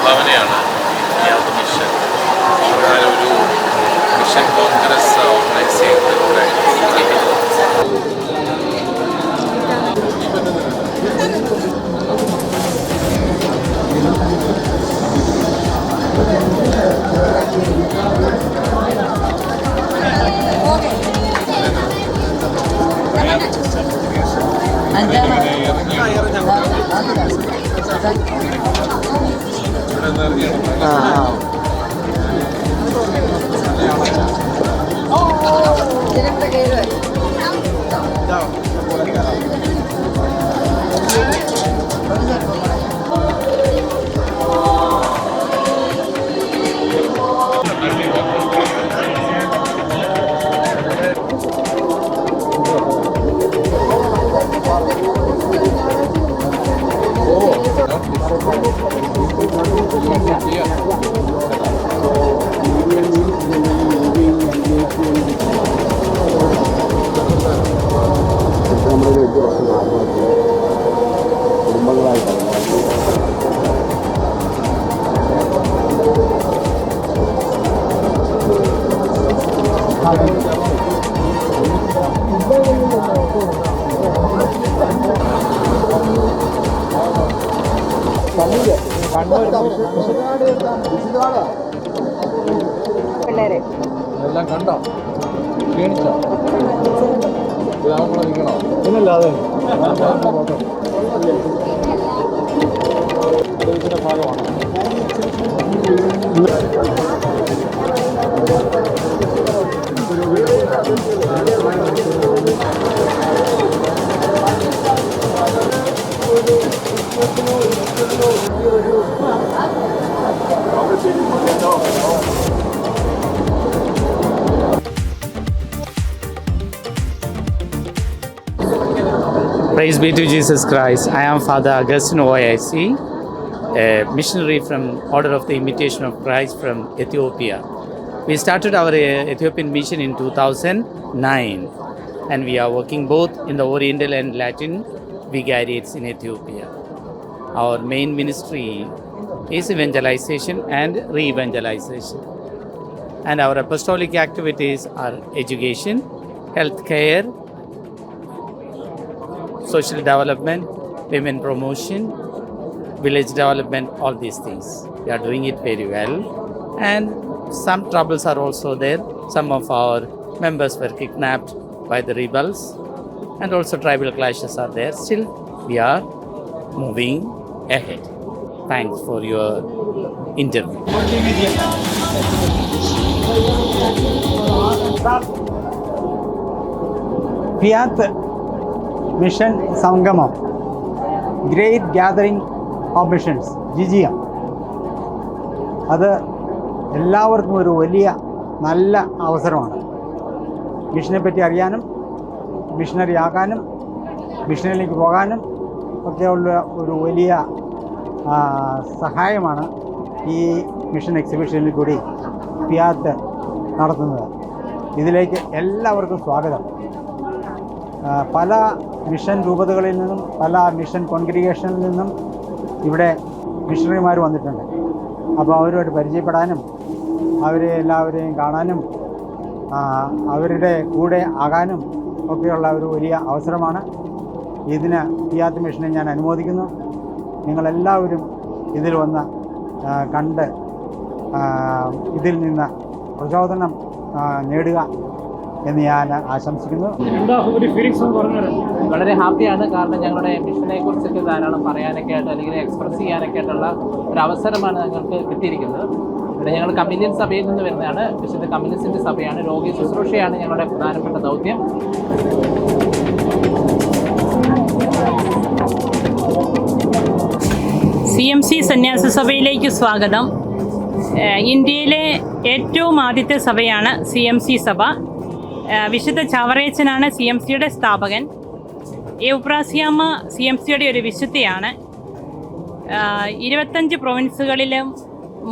സംഭാവനയാണ് ഈ മിഷൻ. പ്രകാരം ഒരു മിഷൻ കോൺഗ്രസ് ഓർഗനൈസ് ചെയ്തിട്ടുണ്ടായിരുന്നു. പിള്ളേരെ എല്ലാം കണ്ടോ? ക്ഷീണിച്ചോ? ഗ്രാമങ്ങളെ നിൽക്കണോ? പിന്നല്ലാതെ ഇതിന്റെ ഭാഗമാണ്. Praise be to Jesus Christ. I am Father Augustine OIC, a missionary from Order of the Imitation of Christ from Ethiopia. We started our Ethiopian mission in 2009 and we are working both in the Oriental and Latin vicariates in Ethiopia. Our main ministry is evangelization and re-evangelization. And our apostolic activities are education, healthcare, social development, women promotion, village development, all these things. We are doing it very well. And some troubles are also there. Some of our members were kidnapped by the rebels and also tribal clashes are there. Still, we are moving ahead. Thanks for your interview. Fiat mission സംഗമം, great gathering of missions, GGM. അത് എല്ലാവർക്കും ഒരു വലിയ നല്ല അവസരമാണ്. മിഷനെ പറ്റി അറിയാനും മിഷനറി ആകാനും മിഷനിലേക്ക് പോകാനും ഒക്കെയുള്ള ഒരു വലിയ സഹായമാണ് ഈ മിഷൻ എക്സിബിഷനിൽ കൂടി ഫിയാത്ത് നടത്തുന്നത്. ഇതിലേക്ക് എല്ലാവർക്കും സ്വാഗതം. പല മിഷൻ രൂപതകളിൽ നിന്നും പല മിഷൻ കോൺഗ്രിഗേഷനിൽ നിന്നും ഇവിടെ മിഷണറിമാർ വന്നിട്ടുണ്ട്. അപ്പോൾ അവരുമായിട്ട് പരിചയപ്പെടാനും അവരെ എല്ലാവരെയും കാണാനും അവരുടെ കൂടെ ആകാനും ഒക്കെയുള്ള ഒരു വലിയ അവസരമാണ്. ഇതിന് ഫിയാത്ത് മിഷനെ ഞാൻ അനുമോദിക്കുന്നു. നിങ്ങളെല്ലാവരും ഇതിൽ വന്ന് കണ്ട് ഇതിൽ നിന്ന് പ്രചോദനം നേടുക എന്ന് ഞാൻ ആശംസിക്കുന്നു. വളരെ ഹാപ്പിയാണ്. കാരണം ഞങ്ങളുടെ മിഷനെ കുറിച്ചൊക്കെ ധാരാളം പറയാനൊക്കെ ആയിട്ട് അല്ലെങ്കിൽ എക്സ്പ്രസ് ചെയ്യാനൊക്കെ ആയിട്ടുള്ള ഒരു അവസരമാണ് ഞങ്ങൾക്ക് കിട്ടിയിരിക്കുന്നത്. ഇവിടെ ഞങ്ങൾ കമ്മ്യൂണിയൻ സഭയിൽ നിന്ന് വരുന്നതാണ്. വിശുദ്ധ കമ്മ്യൂണിസ്റ്റിൻ്റെ സഭയാണ്. രോഗി ശുശ്രൂഷയാണ് ഞങ്ങളുടെ പ്രധാനപ്പെട്ട ദൗത്യം. CMC സന്യാസ സഭയിലേക്ക് സ്വാഗതം. ഇന്ത്യയിലെ ഏറ്റവും ആദ്യത്തെ സഭയാണ് CMC സഭ. വിശുദ്ധ ചാവറേച്ചനാണ് CMCയുടെ സ്ഥാപകൻ. എവുപ്രാസിയാമ്മ CMCയുടെ ഒരു വിശുദ്ധയാണ്. 25 പ്രൊവിൻസുകളിലും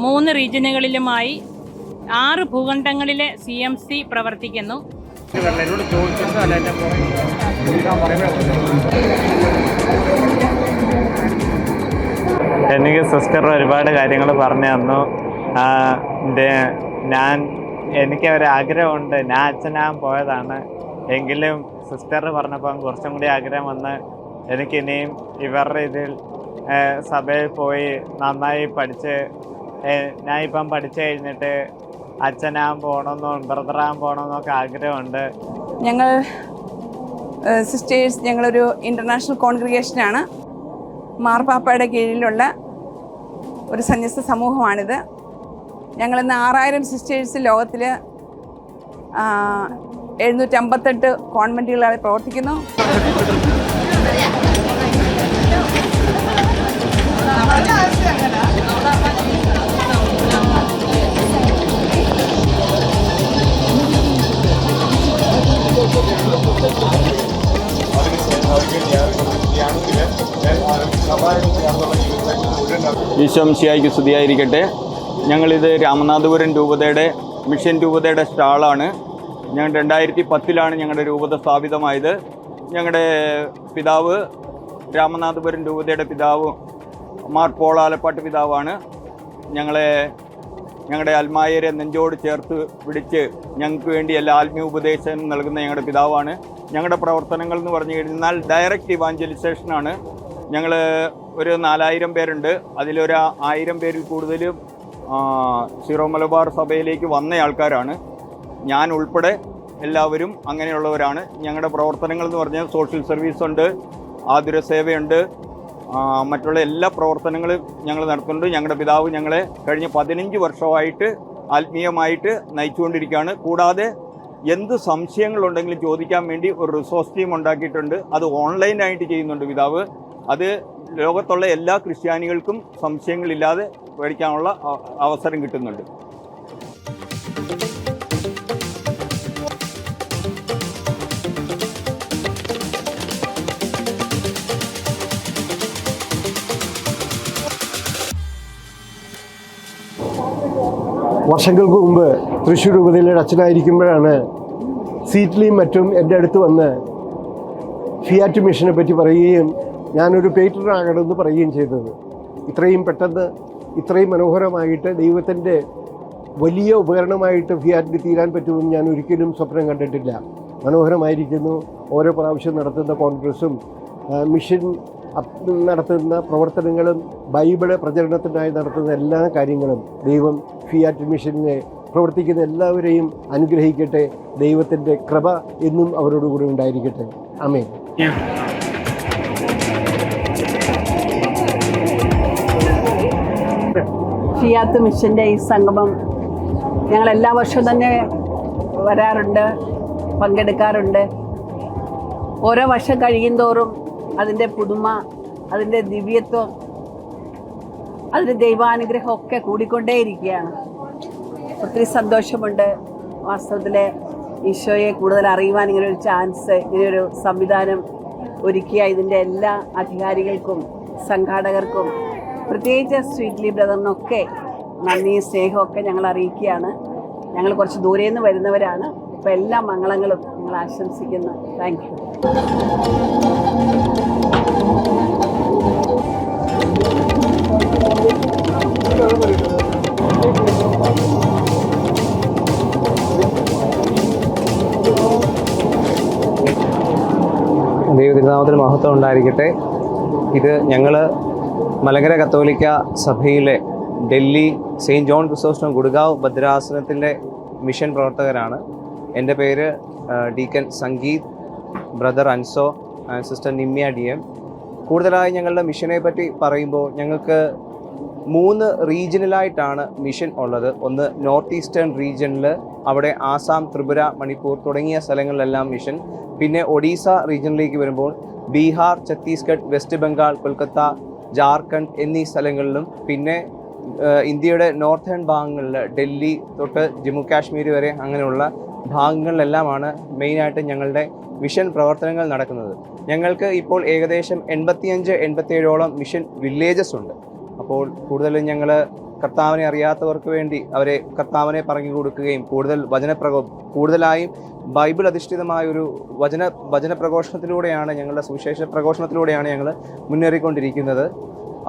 3 റീജിയനുകളിലുമായി 6 ഭൂഖണ്ഡങ്ങളിലെ CMC പ്രവർത്തിക്കുന്നു. എനിക്ക് സിസ്റ്റർ ഒരുപാട് കാര്യങ്ങൾ പറഞ്ഞു തന്നു. എനിക്ക് ഒരാഗ്രഹമുണ്ട്, ഞാൻ അച്ഛനാകാൻ പോയതാണ്. എങ്കിലും സിസ്റ്റർ പറഞ്ഞപ്പം കുറച്ചും കൂടി ആഗ്രഹം വന്ന് എനിക്കിനിയും ഇവരുടെ ഇതിൽ സഭയിൽ പോയി നന്നായി പഠിച്ച് ഞാൻ ഇപ്പം പഠിച്ചു കഴിഞ്ഞിട്ട് അച്ഛനാകാൻ പോകണമെന്നും ബ്രദറാകാൻ പോകണമെന്നൊക്കെ ആഗ്രഹമുണ്ട്. ഞങ്ങൾ സിസ്റ്റേഴ്സ് ഞങ്ങളൊരു ഇൻ്റർനാഷണൽ കോൺഗ്രിഗേഷനാണ്. മാർപ്പാപ്പയുടെ കീഴിലുള്ള ഒരു സന്യസ്ത സമൂഹമാണിത്. ഞങ്ങളിന്ന് 6000 സിസ്റ്റേഴ്സ് ലോകത്തിൽ 758 കോൺവെൻറ്റുകളായി പ്രവർത്തിക്കുന്നു. ഈശോമിശിഹായ്ക്ക് സ്തുതിയായിരിക്കട്ടെ. ഞങ്ങളിത് രാമനാഥപുരം രൂപതയുടെ മിഷൻ രൂപതയുടെ സ്റ്റാളാണ്. ഞങ്ങൾ 2010 ഞങ്ങളുടെ രൂപത സ്ഥാപിതമായത്. ഞങ്ങളുടെ പിതാവ് രാമനാഥപുരം രൂപതയുടെ പിതാവ് മാർ പോൾ ആലപ്പാട്ട് പിതാവാണ്. ഞങ്ങളുടെ അൽമായരെ നെഞ്ചോട് ചേർത്ത് പിടിച്ച് ഞങ്ങൾക്ക് വേണ്ടി എല്ലാ ആത്മീയ ഉപദേശം നൽകുന്ന ഞങ്ങളുടെ പിതാവാണ്. ഞങ്ങളുടെ പ്രവർത്തനങ്ങൾ എന്ന് പറഞ്ഞു കഴിഞ്ഞാൽ ഡയറക്റ്റ് ഇവാഞ്ചലൈസേഷനാണ്. ഞങ്ങൾ ഒരു 4000 പേരുണ്ട്. അതിലൊരു 1000 പേരിൽ കൂടുതലും സീറോ മലബാർ സഭയിലേക്ക് വന്ന ആൾക്കാരാണ്. ഞാൻ ഉൾപ്പെടെ എല്ലാവരും അങ്ങനെയുള്ളവരാണ്. ഞങ്ങളുടെ പ്രവർത്തനങ്ങൾ എന്ന് പറഞ്ഞാൽ സോഷ്യൽ സർവീസ് ഉണ്ട്, ആതുര സേവയുണ്ട്, മറ്റുള്ള എല്ലാ പ്രവർത്തനങ്ങളും ഞങ്ങൾ നടത്തുന്നുണ്ട്. ഞങ്ങളുടെ പിതാവ് ഞങ്ങളെ കഴിഞ്ഞ 15 വർഷമായിട്ട് ആത്മീയമായിട്ട് നയിച്ചുകൊണ്ടിരിക്കുകയാണ്. കൂടാതെ എന്ത് സംശയങ്ങളുണ്ടെങ്കിലും ചോദിക്കാൻ വേണ്ടി ഒരു റിസോഴ്സ് ടീം ഉണ്ടാക്കിയിട്ടുണ്ട്. അത് ഓൺലൈനായിട്ട് ചെയ്യുന്നുണ്ട് പിതാവ്. അത് ലോകത്തുള്ള എല്ലാ ക്രിസ്ത്യാനികൾക്കും സംശയങ്ങളില്ലാതെ പഠിക്കാനുള്ള അവസരം കിട്ടുന്നുണ്ട്. വർഷങ്ങൾക്ക് മുമ്പ് തൃശ്ശൂർ രൂപതയിലെ അച്ഛനായിരിക്കുമ്പോഴാണ് സീറ്റ്ലിയും മറ്റും എൻ്റെ അടുത്ത് വന്ന് ഫിയാറ്റ് മിഷനെ പറ്റി പറയുകയും ഞാനൊരു പേറ്ററാകണമെന്ന് പറയുകയും ചെയ്തത്. ഇത്രയും പെട്ടെന്ന് ഇത്രയും മനോഹരമായിട്ട് ദൈവത്തിൻ്റെ വലിയ ഉപകരണമായിട്ട് ഫിയാറ്റിന് തീരാൻ പറ്റുമെന്ന് ഞാൻ ഒരിക്കലും സ്വപ്നം കണ്ടിട്ടില്ല. മനോഹരമായിരിക്കുന്നു. ഓരോ പ്രാവശ്യം നടത്തുന്ന കോൺഗ്രസും മിഷൻ നടത്തുന്ന പ്രവർത്തനങ്ങളും ബൈബിള് പ്രചരണത്തിനായി നടത്തുന്ന എല്ലാ കാര്യങ്ങളും ദൈവം ഫിയാറ്റ് മിഷനെ പ്രവർത്തിക്കുന്ന എല്ലാവരെയും അനുഗ്രഹിക്കട്ടെ. ദൈവത്തിൻ്റെ കൃപ എന്നും അവരോടുകൂടി ഉണ്ടായിരിക്കട്ടെ. ആമേൻ. ഫിയാത്ത് മിഷൻ്റെ ഈ സംഗമം ഞങ്ങൾ എല്ലാ വർഷവും തന്നെ വരാറുണ്ട്, പങ്കെടുക്കാറുണ്ട്. ഓരോ വർഷം കഴിയും തോറും അതിൻ്റെ പുതുമ, അതിൻ്റെ ദിവ്യത്വം, അതിൻ്റെ ദൈവാനുഗ്രഹമൊക്കെ കൂടിക്കൊണ്ടേയിരിക്കുകയാണ്. ഒത്തിരി സന്തോഷമുണ്ട്. വാസ്തവത്തിൽ ഈശോയെ കൂടുതൽ അറിയുവാൻ ഇങ്ങനൊരു ചാൻസ്, ഇങ്ങനെയൊരു സംവിധാനം ഒരുക്കിയ ഇതിൻ്റെ എല്ലാ അധികാരികൾക്കും സംഘാടകർക്കും പ്രത്യേകിച്ച് സ്വീറ്റ്ലി ബ്രദറിനൊക്കെ നന്ദി സ്നേഹമൊക്കെ ഞങ്ങൾ അറിയിക്കുകയാണ്. ഞങ്ങൾ കുറച്ച് ദൂരെ നിന്ന് വരുന്നവരാണ്. അപ്പോൾ എല്ലാ മംഗളങ്ങളും ഞങ്ങൾ ആശംസിക്കുന്നു. Thank you. ദൈവതിരുനാമത്തിന് മഹത്വം ഉണ്ടായിരിക്കട്ടെ. ഇത് ഞങ്ങൾ മലങ്കര കത്തോലിക്ക സഭയിലെ Delhi saint John Chrysostom Gurgaon ഭദ്രാസനത്തിൻ്റെ മിഷൻ പ്രവർത്തകരാണ്. എൻ്റെ പേര് deacon Sangeeth, brother Anso, sister Nimya DM. കൂടുതലായി ഞങ്ങളുടെ മിഷനെ പറ്റി പറയുമ്പോൾ ഞങ്ങൾക്ക് 3 റീജിയനിലായിട്ടാണ് മിഷൻ ഉള്ളത്. ഒന്ന് നോർത്ത് ഈസ്റ്റേൺ റീജിയനിൽ, അവിടെ ആസാം, ത്രിപുര, മണിപ്പൂർ തുടങ്ങിയ സ്ഥലങ്ങളിലെല്ലാം മിഷൻ. പിന്നെ ഒഡീസ റീജിയനിലേക്ക് വരുമ്പോൾ ബീഹാർ, ഛത്തീസ്ഗഡ്, വെസ്റ്റ് ബംഗാൾ, കൊൽക്കത്ത, ജാർഖണ്ഡ് എന്നീ സ്ഥലങ്ങളിലും, പിന്നെ ഇന്ത്യയുടെ നോർത്തേൺ ഭാഗങ്ങളിൽ ഡൽഹി തൊട്ട് ജമ്മു കാശ്മീർ വരെ അങ്ങനെയുള്ള ഭാഗങ്ങളിലെല്ലാമാണ് മെയിനായിട്ട് ഞങ്ങളുടെ മിഷൻ പ്രവർത്തനങ്ങൾ നടക്കുന്നത്. ഞങ്ങൾക്ക് ഇപ്പോൾ ഏകദേശം 85-87ഓളം മിഷൻ വില്ലേജസ് ഉണ്ട്. അപ്പോൾ കൂടുതലും ഞങ്ങൾ കർത്താവിനെ അറിയാത്തവർക്ക് വേണ്ടി അവരെ കർത്താവിനെ പറഞ്ഞു കൊടുക്കുകയും കൂടുതലായും ബൈബിൾ അധിഷ്ഠിതമായൊരു വചന പ്രഘോഷണത്തിലൂടെയാണ്, ഞങ്ങളുടെ സുവിശേഷ പ്രഘോഷണത്തിലൂടെയാണ് ഞങ്ങൾ മുന്നേറിക്കൊണ്ടിരിക്കുന്നത്.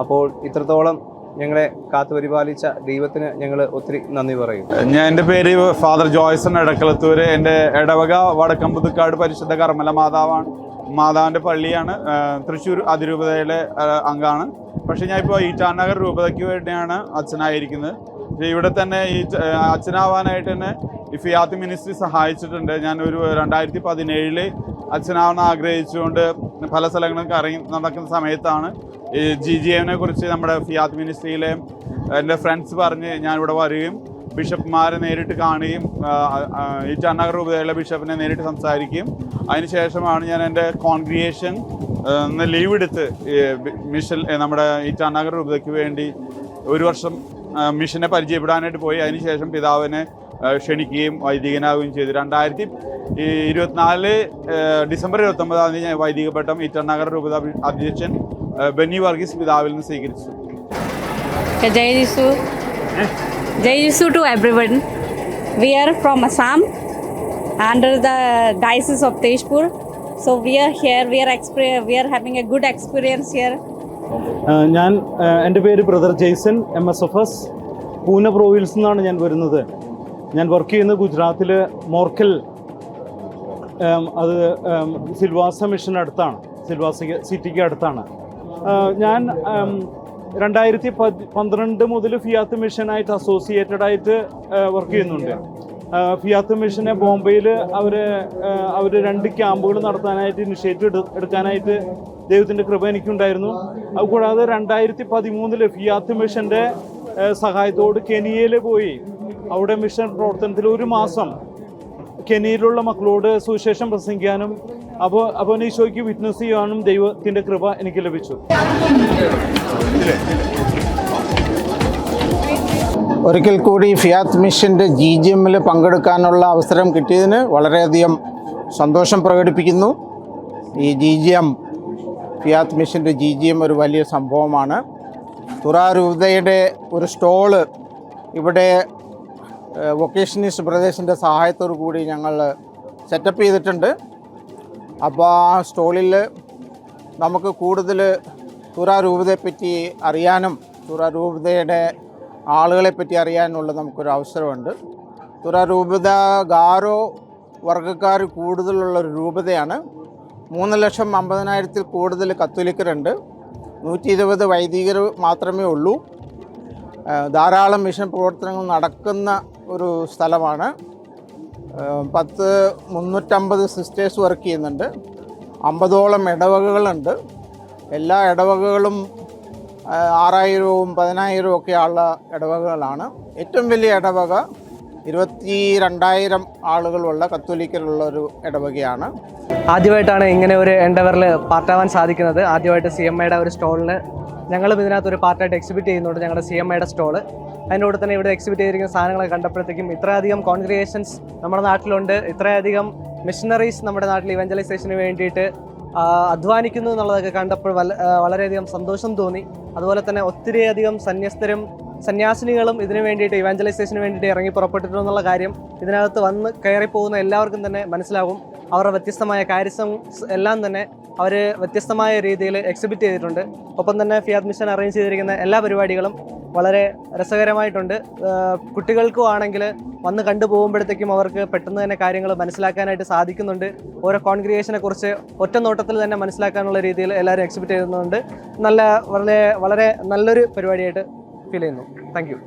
അപ്പോൾ ഇത്രത്തോളം ഞങ്ങളെ കാത്തുപരിപാലിച്ച ദൈവത്തിന് ഞങ്ങൾ ഒത്തിരി നന്ദി പറയും. എൻ്റെ പേര് ഫാദർ ജോയ്സൺ എടക്കളത്തൂർ. എൻ്റെ ഇടവക വടക്കംപുതുക്കാട് പരിശുദ്ധ കർമ്മല മാതാവിൻ്റെ പള്ളിയാണ്. തൃശ്ശൂർ അതിരൂപതയിലെ അംഗമാണ്. പക്ഷേ ഞാൻ ഇപ്പോൾ ഈറ്റാനഗർ രൂപതയ്ക്ക് വേണ്ടിയാണ് അച്ഛനായിരിക്കുന്നത്. ഇവിടെ തന്നെ ഈ അച്ഛനാവാനായിട്ട് തന്നെ ഈ ഫിയാത്ത് മിനിസ്ട്രി സഹായിച്ചിട്ടുണ്ട്. ഞാനൊരു 2017 അച്ഛനാവാൻ ആഗ്രഹിച്ചുകൊണ്ട് പല സ്ഥലങ്ങളും കറങ്ങി നടക്കുന്ന സമയത്താണ് ഈ GGM കുറിച്ച് നമ്മുടെ ഫിയാത്ത് മിനിസ്ട്രിയിലെ എൻ്റെ ഫ്രണ്ട്സ് പറഞ്ഞ് ഞാനിവിടെ വരികയും ബിഷപ്പ്മാരെ നേരിട്ട് കാണുകയും ഈറ്റാനഗർ രൂപതയിലെ ബിഷപ്പിനെ നേരിട്ട് സംസാരിക്കുകയും അതിനുശേഷമാണ് ഞാൻ എൻ്റെ കോൺഗ്രിഗേഷൻ ലീവ് എടുത്ത് മിഷൻ നമ്മുടെ ഈറ്റാനഗർ രൂപതയ്ക്ക് വേണ്ടി ഒരു വർഷം മിഷനെ പരിചയപ്പെടാനായിട്ട് പോയി. അതിനുശേഷം പിതാവിനെ ക്ഷണിക്കുകയും വൈദികനാവുകയും ചെയ്തു. 2024 ഡിസംബർ 29 ഞാൻ വൈദിക പട്ടം ഈറ്റാനഗർ രൂപത അധ്യക്ഷൻ ബെന്നി വർഗീസ് പിതാവിൽ നിന്ന് സ്വീകരിച്ചു. Jai Jesu to everyone. We are from Assam under the Diocese of Tezpur. So we are here. We are having a good experience here. എൻ്റെ പേര് ബ്രദർ ജെയ്സൺ MSFS. പൂനെ പ്രോവിൻസിൽ നിന്നാണ് ഞാൻ വരുന്നത്. ഞാൻ വർക്ക് ചെയ്യുന്നത് ഗുജറാത്തിൽ മോർക്കൽ, അത് സിൽവാസ മിഷൻ അടുത്താണ്, സിൽവാസ സിറ്റിക്ക് അടുത്താണ്. ഞാൻ 2012 മുതൽ ഫിയാത്ത് മിഷനായിട്ട് അസോസിയേറ്റഡ് ആയിട്ട് വർക്ക് ചെയ്യുന്നുണ്ട്. ഫിയാത്ത് മിഷനെ ബോംബെയിൽ അവർ 2 ക്യാമ്പുകൾ നടത്താനായിട്ട് ഇനിഷ്യേറ്റീവ് എടുക്കാനായിട്ട് ദൈവത്തിൻ്റെ കൃപ എനിക്കുണ്ടായിരുന്നു. അതുകൂടാതെ 2013 ഫിയാത്ത് മിഷൻ്റെ സഹായത്തോട് കെനിയയിൽ പോയി അവിടെ മിഷൻ പ്രവർത്തനത്തിൽ 1 മാസം കെനിയയിലുള്ള മക്കളോട് സുവിശേഷം പ്രസംഗിക്കാനും അപ്പോൾ ഈശോയ്ക്ക് വിറ്റ്നസ് ചെയ്യാനും ദൈവത്തിൻ്റെ കൃപ എനിക്ക് ലഭിച്ചു. ഒരിക്കൽ കൂടി ഫിയാത്ത് മിഷൻ്റെ GGMൽ പങ്കെടുക്കാനുള്ള അവസരം കിട്ടിയതിന് വളരെയധികം സന്തോഷം പ്രകടിപ്പിക്കുന്നു. ഈ GGM, ഫിയാത്ത് മിഷൻ്റെ GGM ഒരു വലിയ സംഭവമാണ്. തുറാ രൂപതയുടെ ഒരു സ്റ്റോള് ഇവിടെ വൊക്കേഷനിസ്റ്റ് ബ്രദേഴ്സിൻ്റെ സഹായത്തോടു കൂടി ഞങ്ങൾ സെറ്റപ്പ് ചെയ്തിട്ടുണ്ട്. അപ്പോൾ ആ സ്റ്റോളിൽ നമുക്ക് കൂടുതൽ തുറാ രൂപതയെപ്പറ്റി അറിയാനും തുറാ രൂപതയുടെ ആളുകളെപ്പറ്റി അറിയാനുള്ള നമുക്കൊരു അവസരമുണ്ട്. തുറാ രൂപത ഗാരോ വർഗ്ഗക്കാർ കൂടുതലുള്ളൊരു രൂപതയാണ്. 3,50,000 കൂടുതൽ കത്തോലിക്കരുണ്ട്. 120 വൈദികർ മാത്രമേ ഉള്ളൂ. ധാരാളം മിഷൻ പ്രവർത്തനങ്ങൾ നടക്കുന്ന ഒരു സ്ഥലമാണ്. 350 സിസ്റ്റേഴ്സ് വർക്ക് ചെയ്യുന്നുണ്ട്. 50ഓളം ഇടവകകളുണ്ട്. എല്ലാ ഇടവകകളും 6,000-ഉം 10,000-ഉം ഒക്കെ ഉള്ള ഇടവകകളാണ്. ഏറ്റവും വലിയ ഇടവക 22,000 ആളുകളുള്ള കത്തോലിക്കലുള്ള ഒരു ഇടവകയാണ്. ആദ്യമായിട്ടാണ് ഇങ്ങനെ ഒരു എൻഡവറിൽ പാർട്ടാവാൻ സാധിക്കുന്നത്. ആദ്യമായിട്ട് CMIയുടെ ഒരു സ്റ്റോളിൽ ഞങ്ങളും ഇതിനകത്തൊരു പാർട്ടായിട്ട് എക്സിബിറ്റ് ചെയ്യുന്നുണ്ട്. ഞങ്ങളുടെ CMIയുടെ സ്റ്റോള്, അതിൻ്റെ കൂടെ തന്നെ ഇവിടെ എക്സിബിറ്റ് ചെയ്തിരിക്കുന്ന സാധനങ്ങളൊക്കെ കണ്ടപ്പോഴത്തേക്കും ഇത്രയധികം കോൺഗ്രിഗേഷൻസ് നമ്മുടെ നാട്ടിലുണ്ട്, ഇത്രയധികം മിഷണറീസ് നമ്മുടെ നാട്ടിൽ ഇവഞ്ചലൈസേഷന് വേണ്ടിയിട്ട് അധ്വാനിക്കുന്നു എന്നുള്ളതൊക്കെ കണ്ടപ്പോൾ വളരെയധികം സന്തോഷം തോന്നി. അതുപോലെ തന്നെ ഒത്തിരിയധികം സന്യാസിനികളും ഇതിനു വേണ്ടിയിട്ട് ഇവാഞ്ചലൈസേഷന് വേണ്ടിയിട്ട് ഇറങ്ങി പുറപ്പെട്ടിട്ടു എന്നുള്ള കാര്യം ഇതിനകത്ത് വന്ന് കയറിപ്പോകുന്ന എല്ലാവർക്കും തന്നെ മനസ്സിലാകും. അവരുടെ വ്യത്യസ്തമായ കാര്യസം എല്ലാം തന്നെ അവർ വ്യത്യസ്തമായ രീതിയിൽ എക്സിബിറ്റ് ചെയ്തിട്ടുണ്ട്. ഒപ്പം തന്നെ ഫിയാത്ത് മിഷൻ അറേഞ്ച് ചെയ്തിരിക്കുന്ന എല്ലാ പരിപാടികളും വളരെ രസകരമായിട്ടുണ്ട്. കുട്ടികൾക്കും ആണെങ്കിൽ വന്ന് കണ്ടു പോകുമ്പോഴത്തേക്കും അവർക്ക് പെട്ടെന്ന് തന്നെ കാര്യങ്ങൾ മനസ്സിലാക്കാനായിട്ട് സാധിക്കുന്നുണ്ട്. ഓരോ കോൺഗ്രിഗേഷനെ കുറിച്ച് ഒറ്റ നോട്ടത്തിൽ തന്നെ മനസ്സിലാക്കാനുള്ള രീതിയിൽ എല്ലാവരും എക്സിബിറ്റ് ചെയ്യുന്നുണ്ട്. വളരെ നല്ലൊരു പരിപാടിയായിട്ട് ഫീൽ ചെയ്യുന്നു. Thank you.